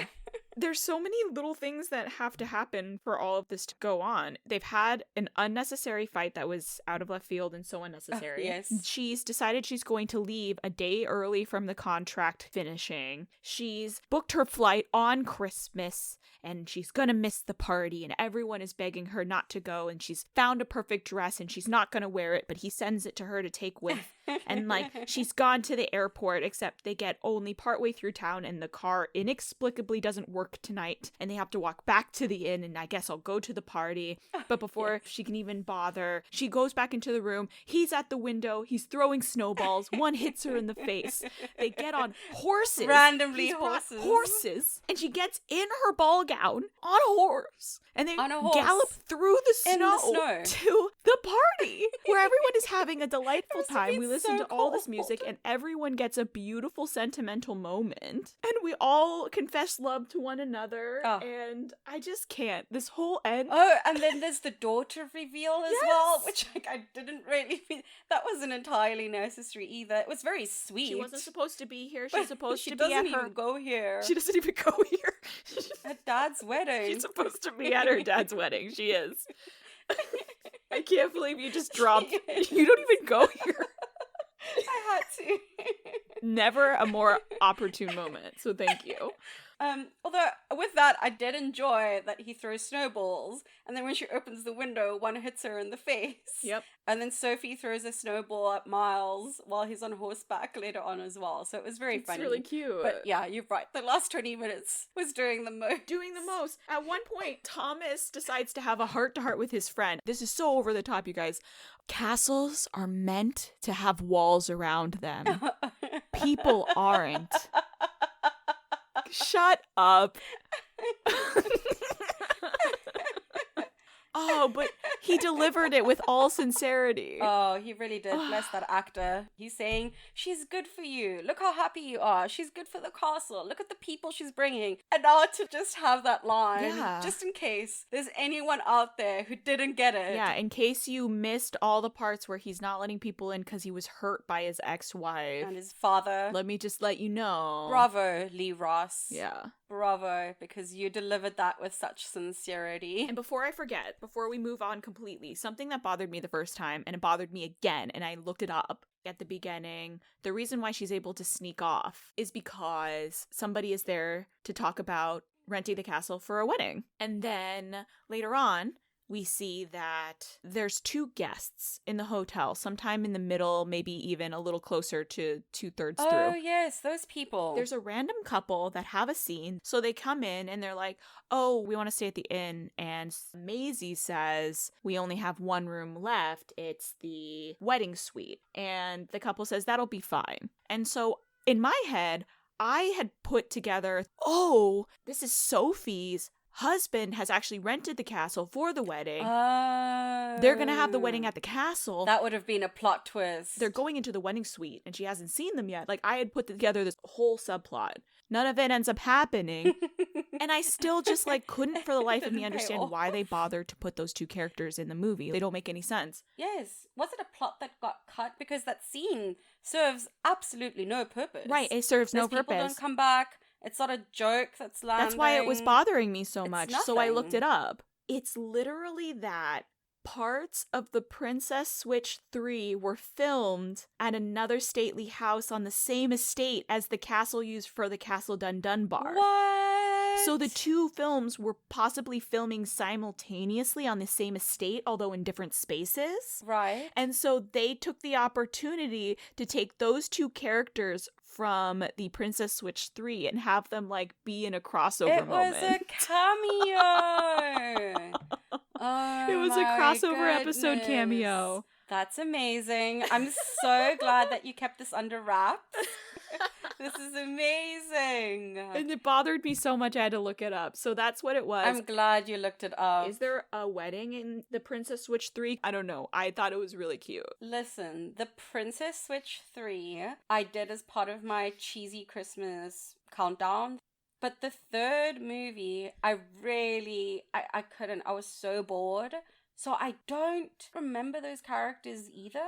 There's so many little things that have to happen for all of this to go on. They've had an unnecessary fight that was out of left field and so unnecessary. Yes. She's decided she's going to leave a day early from the contract finishing. She's booked her flight on Christmas and she's gonna miss the party and everyone is begging her not to go and she's found a perfect dress and she's not gonna wear it, but he sends it to her to take with. And like she's gone to the airport, except they get only partway through town and the car inexplicably doesn't work tonight and they have to walk back to the inn and I guess I'll go to the party. But before she can even bother, she goes back into the room. He's at the window. He's throwing snowballs. One hits her in the face. They get on horses. Randomly He's brought horses. Horses. And she gets in her ball gown on a horse. And they gallop through the snow to the party where everyone is having a delightful time. We listen to all this music and everyone gets a beautiful sentimental moment. And we all confess love to one another. And I just can't. This whole end. Oh, and then there's the daughter reveal as well, which like, I didn't really feel, that wasn't entirely necessary either. It was very sweet. She wasn't supposed to be here. She's supposed to be at her. She doesn't even go here. She doesn't even go here. At Dad's wedding. She's supposed to be at her dad's wedding. She is. I can't believe you just dropped. You don't even go here. I had to. Never a more opportune moment, so thank you. Although with that, I did enjoy that he throws snowballs, and then when she opens the window, one hits her in the face. Yep. And then Sophie throws a snowball at Miles while he's on horseback later on as well. So it was very funny. It's really cute. But yeah, you're right. The last 20 minutes was doing the most. Doing the most. At one point, Thomas decides to have a heart-to-heart with his friend. This is so over the top, you guys. Castles are meant to have walls around them. People aren't. Shut up. Oh, but he delivered it with all sincerity. Oh, he really did. Bless that actor. He's saying, she's good for you. Look how happy you are. She's good for the castle. Look at the people she's bringing. And now to just have that line, just in case there's anyone out there who didn't get it. Yeah, in case you missed all the parts where he's not letting people in because he was hurt by his ex-wife. And his father. Let me just let you know. Bravo, Lee Ross. Yeah. Bravo, because you delivered that with such sincerity. And before I forget, before we move on completely, something that bothered me the first time, and it bothered me again, and I looked it up at the beginning. The reason why she's able to sneak off is because somebody is there to talk about renting the castle for a wedding. And then later on, we see that there's 2 guests in the hotel, sometime in the middle, maybe even a little closer to 2/3 through. Oh, yes, those people. There's a random couple that have a scene. So they come in and they're like, oh, we want to stay at the inn. And Maisie says, we only have one room left. It's the wedding suite. And the couple says, that'll be fine. And so in my head, I had put together, oh, this is Sophie's husband has actually rented the castle for the wedding. They're going to have the wedding at the castle. That would have been a plot twist. They're going into the wedding suite and she hasn't seen them yet. Like, I had put together this whole subplot. None of it ends up happening. And I still just couldn't for the life of me understand why they bothered to put those 2 characters in the movie. They don't make any sense. Yes. Was it a plot that got cut? Because that scene serves absolutely no purpose. Right. It serves no purpose. People don't come back. It's not a joke that's landing. That's why it was bothering me so much. Nothing. So I looked it up. It's literally that parts of the Princess Switch 3 were filmed at another stately house on the same estate as the castle used for the Castle Dun Dunbar. What? So the 2 films were possibly filming simultaneously on the same estate, although in different spaces. Right. And so they took the opportunity to take those 2 characters from the Princess Switch 3 and have them be in a crossover moment. It was a cameo. Oh, it was a crossover episode cameo. That's amazing. I'm so glad that you kept this under wraps. This is amazing. And it bothered me so much I had to look it up. So that's what it was. I'm glad you looked it up. Is there a wedding in the Princess Switch 3? I don't know. I thought it was really cute. Listen, the Princess Switch 3 I did as part of my cheesy Christmas countdown. But the 3rd movie, I couldn't. I was so bored. So I don't remember those characters either.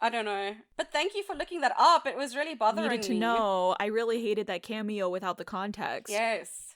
I don't know. But thank you for looking that up. It was really bothering me. Needed to know. I really hated that cameo without the context. Yes.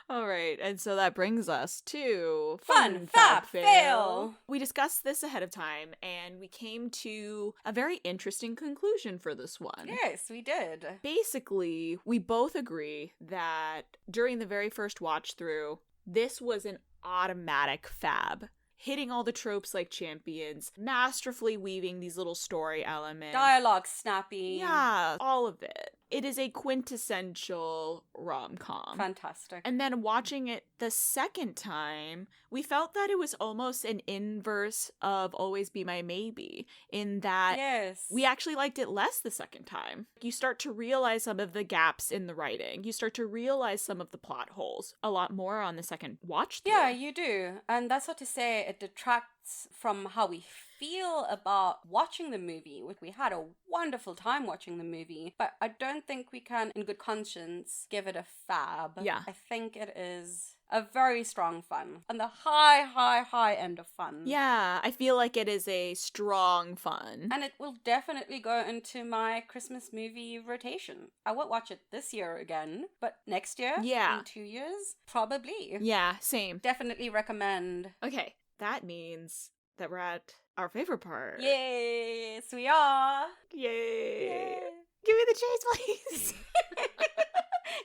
All right. And so that brings us to Fun Fab Fail. We discussed this ahead of time and we came to a very interesting conclusion for this one. Yes, we did. Basically, we both agree that during the very first watch through, this was an automatic fab. Hitting all the tropes like champions, masterfully weaving these little story elements. Dialogue snappy. Yeah, all of it. It is a quintessential rom-com. Fantastic. And then watching it the second time, we felt that it was almost an inverse of Always Be My Maybe, in that we actually liked it less the second time. You start to realize some of the gaps in the writing. You start to realize some of the plot holes a lot more on the second watch through. Yeah, you do. And that's not to say it detracts from how we feel about watching the movie. We had a wonderful time watching the movie, but I don't think we can, in good conscience, give it a fab. Yeah. I think it is a very strong fun. On the high end of fun. Yeah, I feel like it is a strong fun. And it will definitely go into my Christmas movie rotation. I won't watch it this year again, but next year? Yeah. In 2 years? Probably. Yeah, same. Definitely recommend. Okay. That means that we're at our favorite part. Yes, we are. Yay. Yay. Give me the cheese, please.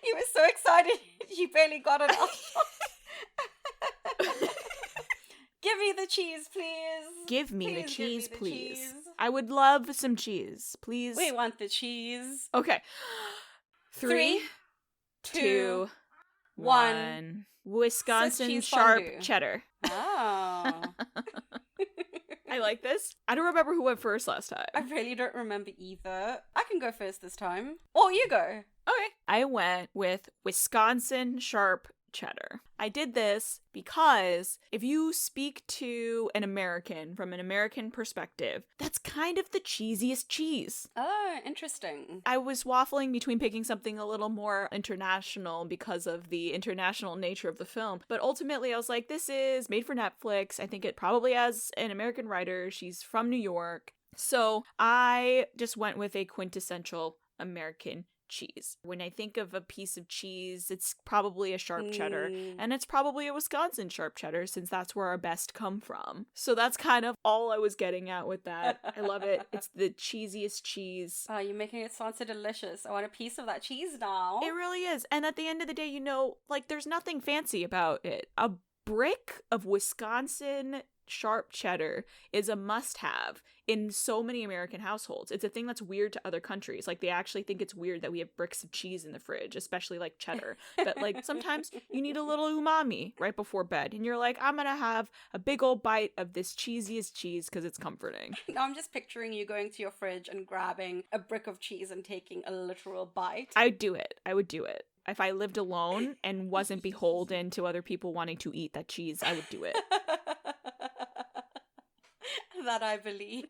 You were so excited. You barely got it out. Give me the cheese, please. Give me the Please give cheese, me the please. cheese. I would love some cheese, please. We want the cheese. Okay. 3, 2, 1. Wisconsin cheese sharp fondue. cheddar. Oh. I like this. I don't remember who went first last time. I really don't remember either. I can go first this time. Or you go. Okay. I went with Wisconsin sharp cheddar. I did this because if you speak to an American from an American perspective, that's kind of the cheesiest cheese. Oh, interesting. I was waffling between picking something a little more international because of the international nature of the film, but ultimately I was like, this is made for Netflix. I think it probably has an American writer. She's from New York. So I just went with a quintessential American cheese. When I think of a piece of cheese, it's probably a sharp cheddar, and it's probably a Wisconsin sharp cheddar since that's where our best come from. So that's kind of all I was getting at with that. I love it. It's the cheesiest cheese. Oh, you're making it sound so delicious. I want a piece of that cheese now. It really is. And at the end of the day, you know, like there's nothing fancy about it. A brick of Wisconsin sharp cheddar is a must-have in so many American households. It's a thing that's weird to other countries. Like, they actually think it's weird that we have bricks of cheese in the fridge, especially like cheddar. But like sometimes you need a little umami right before bed, and you're like, I'm gonna have a big old bite of this cheesiest cheese because it's comforting. Now I'm just picturing you going to your fridge and grabbing a brick of cheese and taking a literal bite. I'd do it. I would do it. If I lived alone and wasn't beholden to other people wanting to eat that cheese, I would do it. That I believe.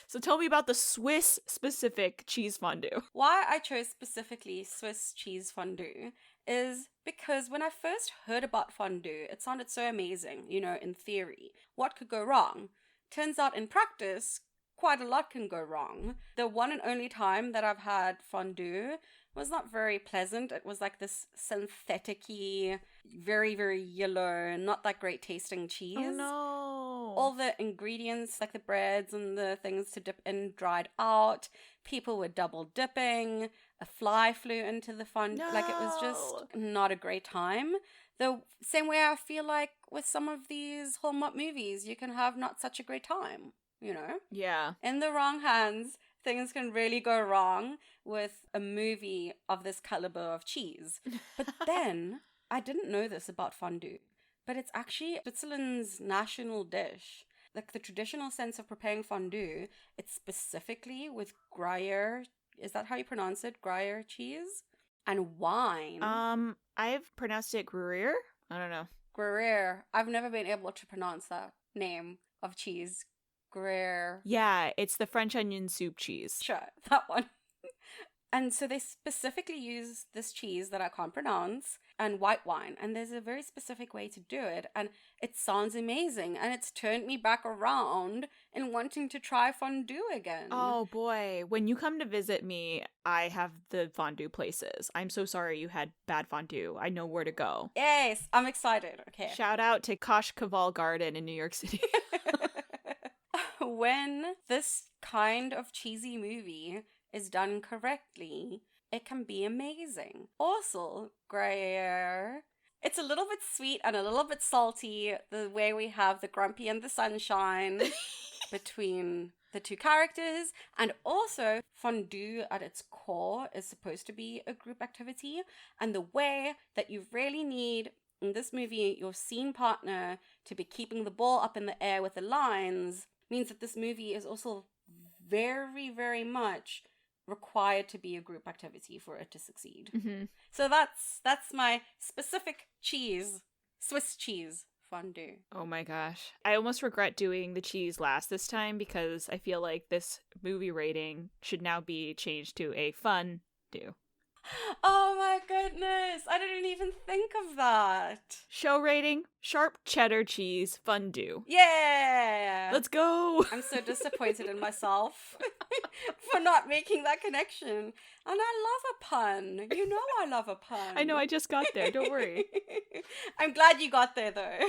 So tell me about the Swiss-specific cheese fondue. Why I chose specifically Swiss cheese fondue is because when I first heard about fondue, it sounded so amazing, you know, in theory. What could go wrong? Turns out in practice, quite a lot can go wrong. The one and only time that I've had fondue was not very pleasant. It was like this synthetic-y, very, very yellow, not that great tasting cheese. Oh no. All the ingredients, like the breads and the things to dip in, dried out. People were double dipping. A fly flew into the fondue. No. Like, it was just not a great time. The same way I feel like with some of these Hallmark movies, you can have not such a great time, you know? Yeah. In the wrong hands, things can really go wrong with a movie of this caliber of cheese. But then, I didn't know this about fondue, but it's actually Switzerland's national dish. Like, the traditional sense of preparing fondue, it's specifically with Gruyere, is that how you pronounce it? Gruyere cheese? And wine. I've pronounced it Gruyere. I don't know. Gruyere. I've never been able to pronounce that name of cheese. Gruyere. Yeah, it's the French onion soup cheese. Sure, that one. And so they specifically use this cheese that I can't pronounce and white wine. And there's a very specific way to do it. And it sounds amazing. And it's turned me back around in wanting to try fondue again. Oh boy, when you come to visit me, I have the fondue places. I'm so sorry you had bad fondue. I know where to go. Yes, I'm excited. Okay. Shout out to Kosh Kaval Garden in New York City. When this kind of cheesy movie is done correctly, it can be amazing. Also, Gruyere, it's a little bit sweet and a little bit salty, the way we have the grumpy and the sunshine between the two characters. And also, fondue at its core is supposed to be a group activity. And the way that you really need, in this movie, your scene partner to be keeping the ball up in the air with the lines means that this movie is also very, very much required to be a group activity for it to succeed. Mm-hmm. So that's my specific cheese, Swiss cheese fondue. Oh my gosh. I almost regret doing the cheese last this time because I feel like this movie rating should now be changed to a fun do. Oh my goodness. I didn't even think of that. Show rating, sharp cheddar cheese fondue. Yeah. Let's go. I'm so disappointed in myself for not making that connection. And I love a pun. You know I love a pun. I know, I just got there. Don't worry. I'm glad you got there though.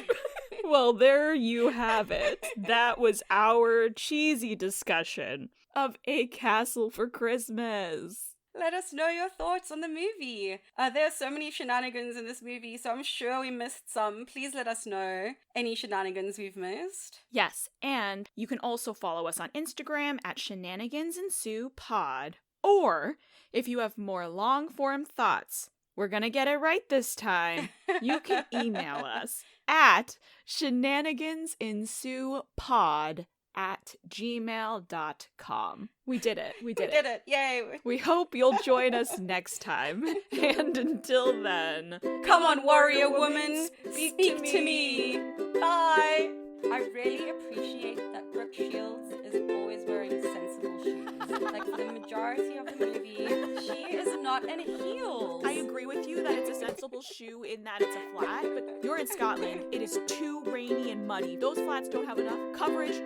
Well, there you have it. That was our cheesy discussion of A Castle for Christmas. Let us know your thoughts on the movie. There are so many shenanigans in this movie, so I'm sure we missed some. Please let us know any shenanigans we've missed. Yes, and you can also follow us on Instagram at shenanigansensue.pod. Or, if you have more long-form thoughts, we're gonna get it right this time, you can email us at shenanigansensuepod@gmail.com. We did it. We did it. Yay. We hope you'll join us next time. And until then, come on, warrior woman, speak to me. Bye. I really appreciate that Brooke Shields is always wearing sensible shoes. Like, for the majority of the movie, she is not in heels. I agree with you that it's a sensible shoe in that it's a flat, but you're in Scotland. It is too rainy and muddy. Those flats don't have enough coverage.